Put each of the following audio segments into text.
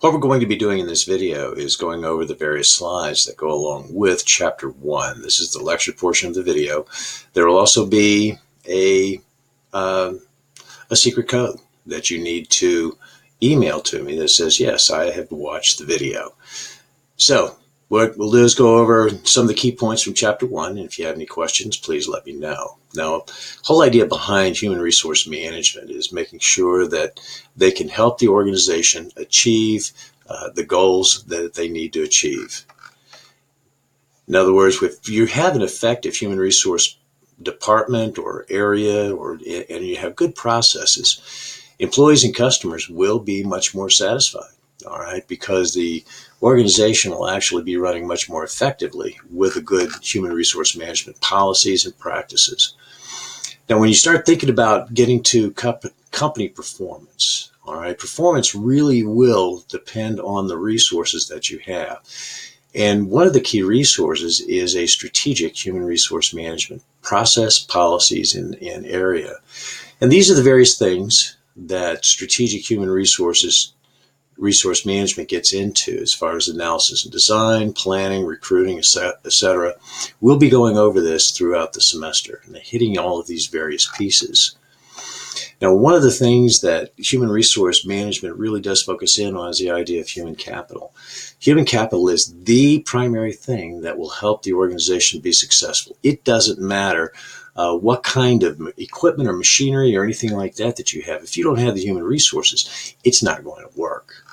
What we're going to be doing in this video is going over the various slides that go along with Chapter 1. This is the lecture portion of the video. There will also be a secret code that you need to email to me that says, yes, I have watched the video. So what we'll do is go over some of the key points from Chapter 1, and if you have any questions, please let me know. Now, the whole idea behind human resource management is making sure that they can help the organization achieve the goals that they need to achieve. In other words, if you have an effective human resource department or area, and you have good processes, employees and customers will be much more satisfied. All right, because the organization will actually be running much more effectively with a good human resource management policies and practices. Now, when you start thinking about getting to company performance, all right, performance really will depend on the resources that you have. And one of the key resources is a strategic human resource management process, policies, and area. And these are the various things that strategic human resource management gets into as far as analysis and design, planning, recruiting, etc. We'll be going over this throughout the semester and hitting all of these various pieces. Now, one of the things that human resource management really does focus in on is the idea of human capital. Human capital is the primary thing that will help the organization be successful. It doesn't matter what kind of equipment or machinery or anything like that you have. If you don't have the human resources, it's not going to work.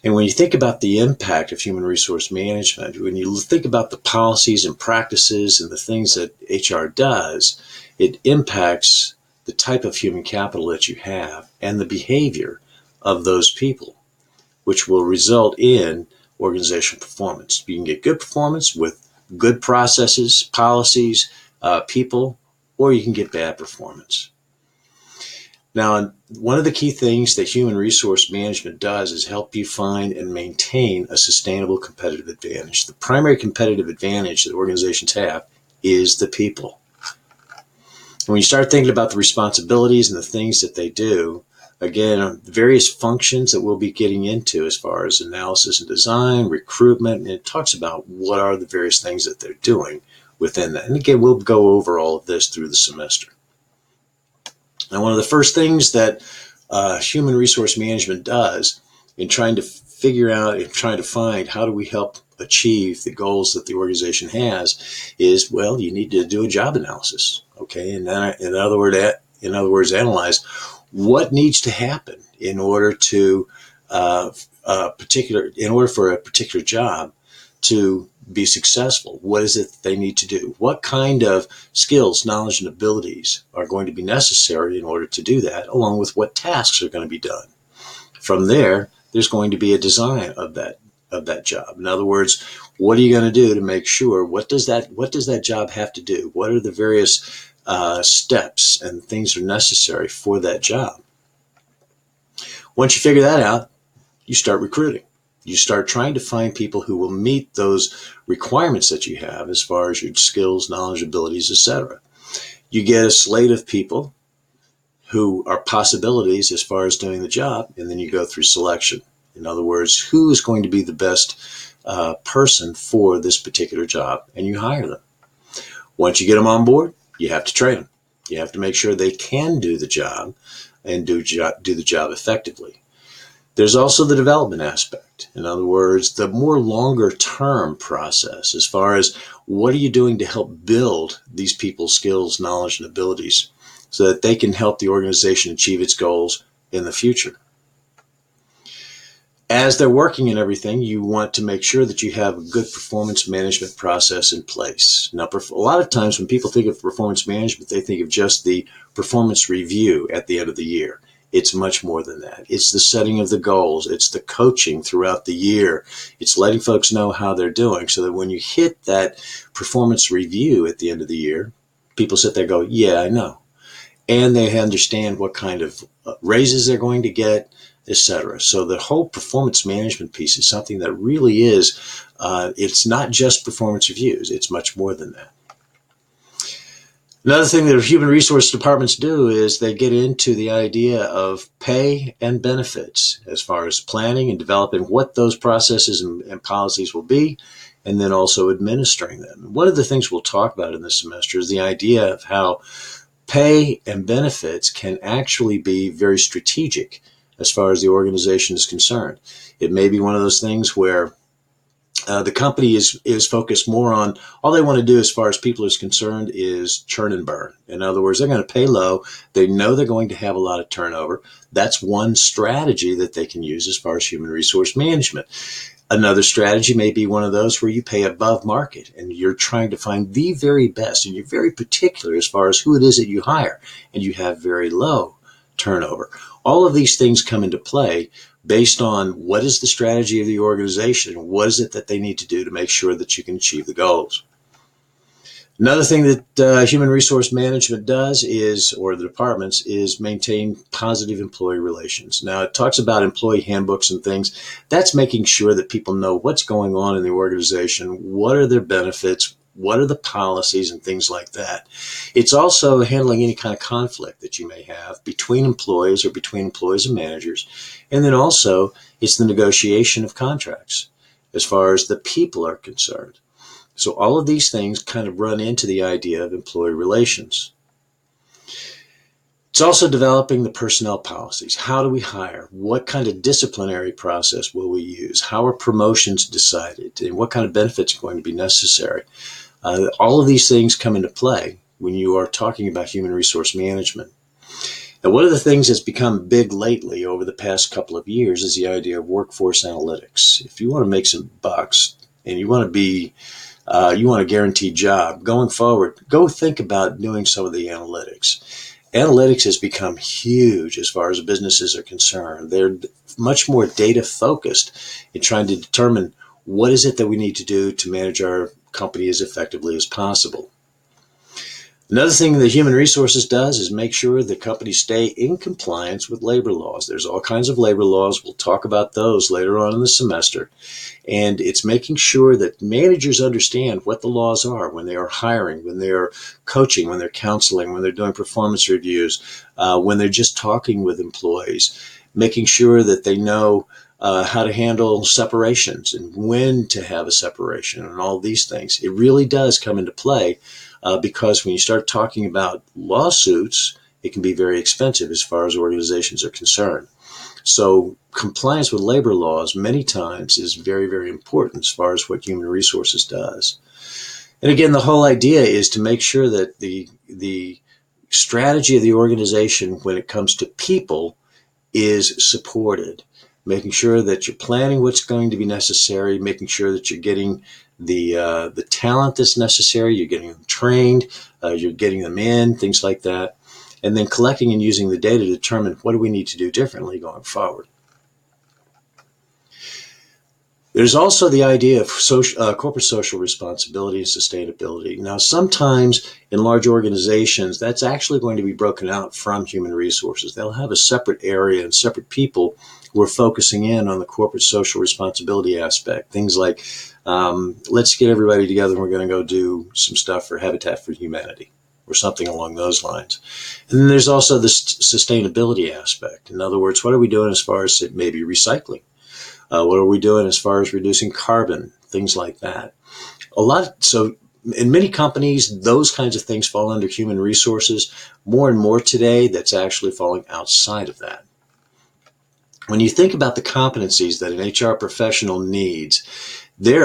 And when you think about the impact of human resource management, when you think about the policies and practices and the things that HR does, it impacts the type of human capital that you have and the behavior of those people, which will result in organizational performance. You can get good performance with good processes, policies, people, or you can get bad performance. Now, one of the key things that human resource management does is help you find and maintain a sustainable competitive advantage. The primary competitive advantage that organizations have is the people. And when you start thinking about the responsibilities and the things that they do, again, the various functions that we'll be getting into as far as analysis and design, recruitment, and it talks about what are the various things that they're doing within that. And again, we'll go over all of this through the semester. Now, one of the first things that human resource management does in trying to figure out and trying to find how do we help achieve the goals that the organization has is, well, you need to do a job analysis. Okay, and then in other words, analyze what needs to happen in order to for a particular job to be successful. What is it that they need to do? What kind of skills, knowledge, and abilities are going to be necessary in order to do that, along with what tasks are going to be done. From there, there's going to be a design of that job. In other words, what are you going to do to make sure, what does that job have to do? What are the various steps and things that are necessary for that job? Once you figure that out, you start recruiting. You start trying to find people who will meet those requirements that you have as far as your skills, knowledge, abilities, etc. You get a slate of people who are possibilities as far as doing the job, and then you go through selection. In other words, who is going to be the best person for this particular job, and you hire them. Once you get them on board, you have to train them. You have to make sure they can do the job and do the job effectively. There's also the development aspect. In other words, the more longer term process as far as what are you doing to help build these people's skills, knowledge, and abilities so that they can help the organization achieve its goals in the future. As they're working and everything, you want to make sure that you have a good performance management process in place. Now, a lot of times when people think of performance management, they think of just the performance review at the end of the year. It's much more than that. It's the setting of the goals. It's the coaching throughout the year. It's letting folks know how they're doing so that when you hit that performance review at the end of the year, people sit there and go, yeah, I know. And they understand what kind of raises they're going to get, etc. So the whole performance management piece is something that really is, it's not just performance reviews. It's much more than that. Another thing that human resource departments do is they get into the idea of pay and benefits as far as planning and developing what those processes and policies will be, and then also administering them. One of the things we'll talk about in this semester is the idea of how pay and benefits can actually be very strategic as far as the organization is concerned. It may be one of those things where the company is focused more on all they want to do as far as people is concerned is churn and burn. In other words, they're going to pay low. They know they're going to have a lot of turnover. That's one strategy that they can use as far as human resource management. Another strategy may be one of those where you pay above market and you're trying to find the very best and you're very particular as far as who it is that you hire and you have very low turnover. All of these things come into play based on what is the strategy of the organization, what is it that they need to do to make sure that you can achieve the goals. Another thing that human resource management does is, or the departments, is maintain positive employee relations. Now, it talks about employee handbooks and things. That's making sure that people know what's going on in the organization, what are their benefits, what are the policies and things like that. It's also handling any kind of conflict that you may have between employees or between employees and managers. And then also, it's the negotiation of contracts as far as the people are concerned. So all of these things kind of run into the idea of employee relations. It's also developing the personnel policies. How do we hire? What kind of disciplinary process will we use? How are promotions decided? And what kind of benefits are going to be necessary? All of these things come into play when you are talking about human resource management. Now, one of the things that's become big lately over the past couple of years is the idea of workforce analytics. If you want to make some bucks and you want a guaranteed job going forward, go think about doing some of the analytics. Analytics has become huge as far as businesses are concerned. They're much more data focused in trying to determine what is it that we need to do to manage our company as effectively as possible. Another thing that human resources does is make sure that companies stay in compliance with labor laws. There's all kinds of labor laws. We'll talk about those later on in the semester. And it's making sure that managers understand what the laws are when they are hiring, when they're coaching, when they're counseling, when they're doing performance reviews, when they're just talking with employees, making sure that they know how to handle separations and when to have a separation and all these things. It really does come into play because when you start talking about lawsuits, it can be very expensive as far as organizations are concerned. So compliance with labor laws many times is very, very important as far as what human resources does. And again, the whole idea is to make sure that the strategy of the organization when it comes to people is supported, making sure that you're planning what's going to be necessary, making sure that you're getting the talent that's necessary, you're getting them trained, you're getting them in, things like that, and then collecting and using the data to determine what do we need to do differently going forward. There's also the idea of corporate social responsibility and sustainability. Now, sometimes in large organizations, that's actually going to be broken out from human resources. They'll have a separate area and separate people who are focusing in on the corporate social responsibility aspect. Things like, let's get everybody together and we're going to go do some stuff for Habitat for Humanity or something along those lines. And then there's also the sustainability aspect. In other words, what are we doing as far as maybe recycling? What are we doing as far as reducing carbon, things like that? So in many companies, those kinds of things fall under human resources. More and more today, that's actually falling outside of that. When you think about the competencies that an HR professional needs, they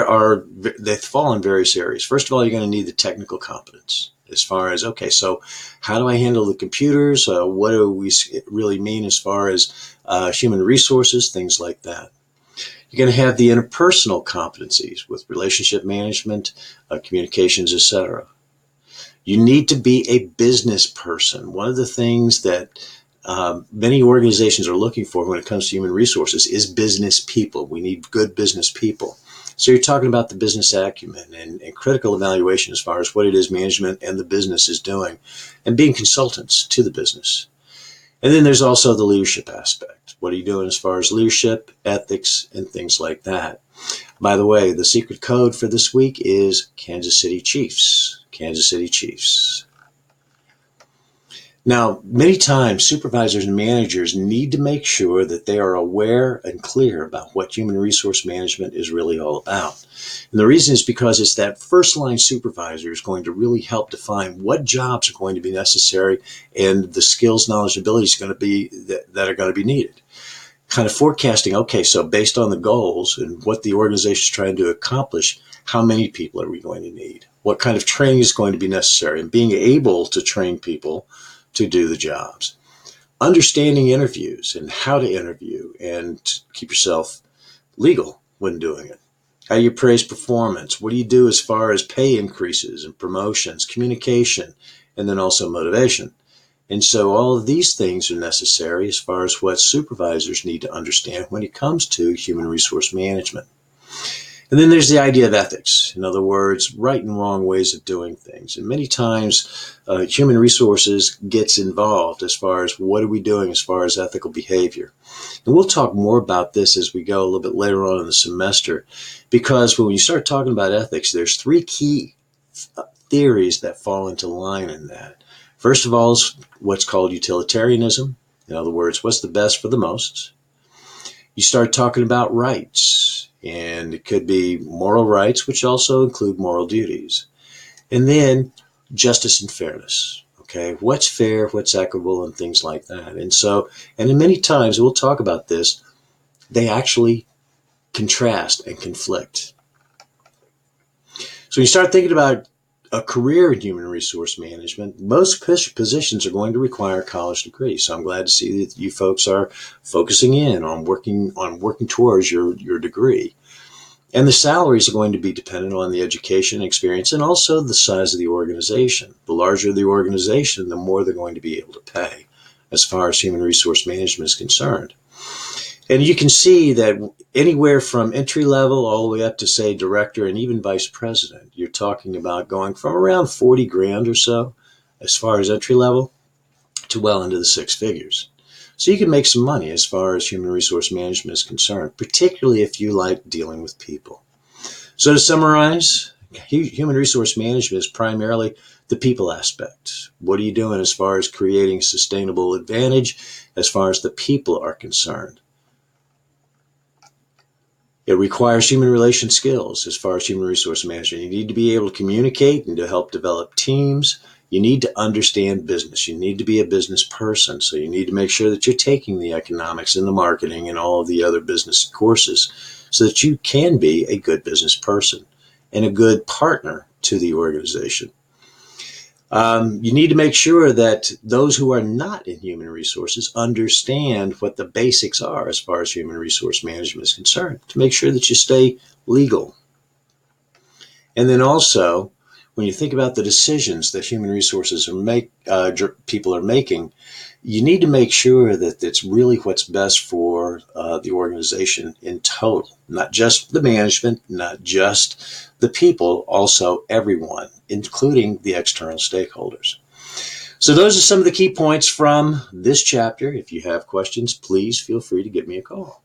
fall in various areas. First of all, you're going to need the technical competence as far as, okay, so how do I handle the computers? What do we really mean as far as human resources, things like that? You're going to have the interpersonal competencies with relationship management, communications, etc. You need to be a business person. One of the things that many organizations are looking for when it comes to human resources is business people. We need good business people. So you're talking about the business acumen and critical evaluation as far as what it is management and the business is doing and being consultants to the business. And then there's also the leadership aspect. What are you doing as far as leadership, ethics, and things like that? By the way, the secret code for this week is Kansas City Chiefs. Kansas City Chiefs. Now, many times supervisors and managers need to make sure that they are aware and clear about what human resource management is really all about. And the reason is because it's that first line supervisor is going to really help define what jobs are going to be necessary and the skills, knowledge, abilities going to be that are going to be needed. Kind of forecasting, okay, so based on the goals and what the organization is trying to accomplish, how many people are we going to need? What kind of training is going to be necessary? And being able to train people to do the jobs. Understanding interviews and how to interview and keep yourself legal when doing it. How do you praise performance? What do you do as far as pay increases and promotions, communication, and then also motivation? And so all of these things are necessary as far as what supervisors need to understand when it comes to human resource management. And then there's the idea of ethics. In other words, right and wrong ways of doing things. And many times, human resources gets involved as far as what are we doing as far as ethical behavior. And we'll talk more about this as we go a little bit later on in the semester, because when you start talking about ethics, there's three key theories that fall into line in that. First of all is what's called utilitarianism. In other words, what's the best for the most? You start talking about rights, and it could be moral rights, which also include moral duties. And then justice and fairness. Okay, what's fair, what's equitable, and things like that. And so, and in many times, we'll talk about this, they actually contrast and conflict. So you start thinking about a career in human resource management, most positions are going to require a college degree. So I'm glad to see that you folks are focusing in on working towards your degree. And the salaries are going to be dependent on the education experience and also the size of the organization. The larger the organization, the more they're going to be able to pay as far as human resource management is concerned. And you can see that anywhere from entry level all the way up to, say, director and even vice president, you're talking about going from around 40 grand or so as far as entry level to well into the six figures. So you can make some money as far as human resource management is concerned, particularly if you like dealing with people. So to summarize, human resource management is primarily the people aspect. What are you doing as far as creating sustainable advantage as far as the people are concerned? It requires human relation skills as far as human resource management. You need to be able to communicate and to help develop teams. You need to understand business. You need to be a business person. So you need to make sure that you're taking the economics and the marketing and all of the other business courses so that you can be a good business person and a good partner to the organization. You need to make sure that those who are not in human resources understand what the basics are as far as human resource management is concerned, to make sure that you stay legal. And then also, when you think about the decisions that human resources people are making, you need to make sure that it's really what's best for the organization in total, not just the management, not just the people, also everyone, including the external stakeholders. So those are some of the key points from this chapter. If you have questions, please feel free to give me a call.